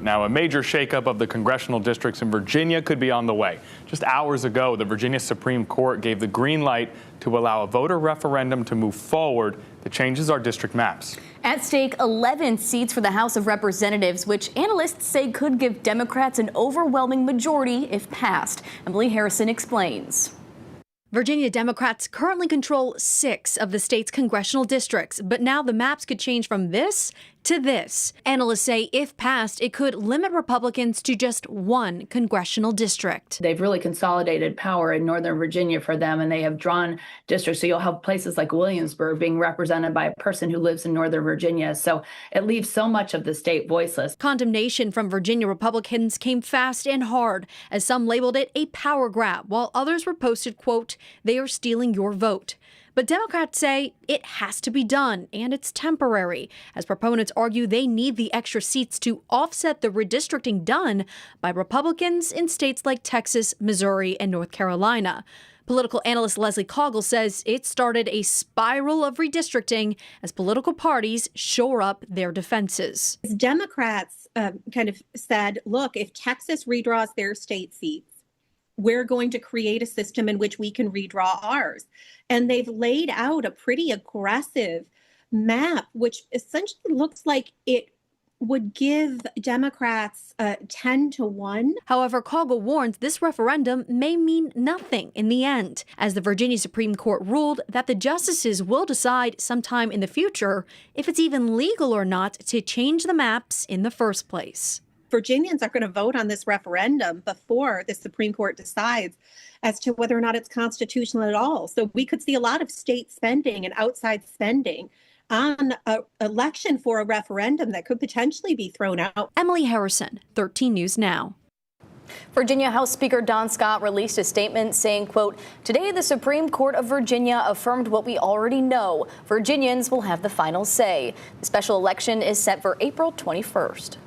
Now, a major shakeup of the congressional districts in Virginia could be on the way. Just hours ago, the Virginia Supreme Court gave the green light to allow a voter referendum to move forward that changes our district maps. At stake, 11 seats for the House of Representatives, which analysts say could give Democrats an overwhelming majority if passed. Emily Harrison explains. Virginia Democrats currently control 6 of the state's congressional districts, but now the maps could change from this to this. Analysts say if passed, it could limit Republicans to just 1 congressional district. They've really consolidated power in Northern Virginia for them, and they have drawn districts. So you'll have places like Williamsburg being represented by a person who lives in Northern Virginia. So it leaves so much of the state voiceless. Condemnation from Virginia Republicans came fast and hard, as some labeled it a power grab, while others reposted, quote, "They are stealing your vote." But Democrats say it has to be done, and it's temporary, as proponents argue they need the extra seats to offset the redistricting done by Republicans in states like Texas, Missouri, and North Carolina. Political analyst Leslie Coggle says it started a spiral of redistricting as political parties shore up their defenses. Democrats kind of said, look, if Texas redraws their state seats, we're going to create a system in which we can redraw ours. And they've laid out a pretty aggressive map, which essentially looks like it would give Democrats 10-1. However, Coggle warns this referendum may mean nothing in the end, as the Virginia Supreme Court ruled that the justices will decide sometime in the future if it's even legal or not to change the maps in the first place. Virginians are going to vote on this referendum before the Supreme Court decides as to whether or not it's constitutional at all. So we could see a lot of state spending and outside spending on an election for a referendum that could potentially be thrown out. Emily Harrison, 13 News Now. Virginia House Speaker Don Scott released a statement saying, quote, "Today the Supreme Court of Virginia affirmed what we already know. Virginians will have the final say. The special election is set for April 21st.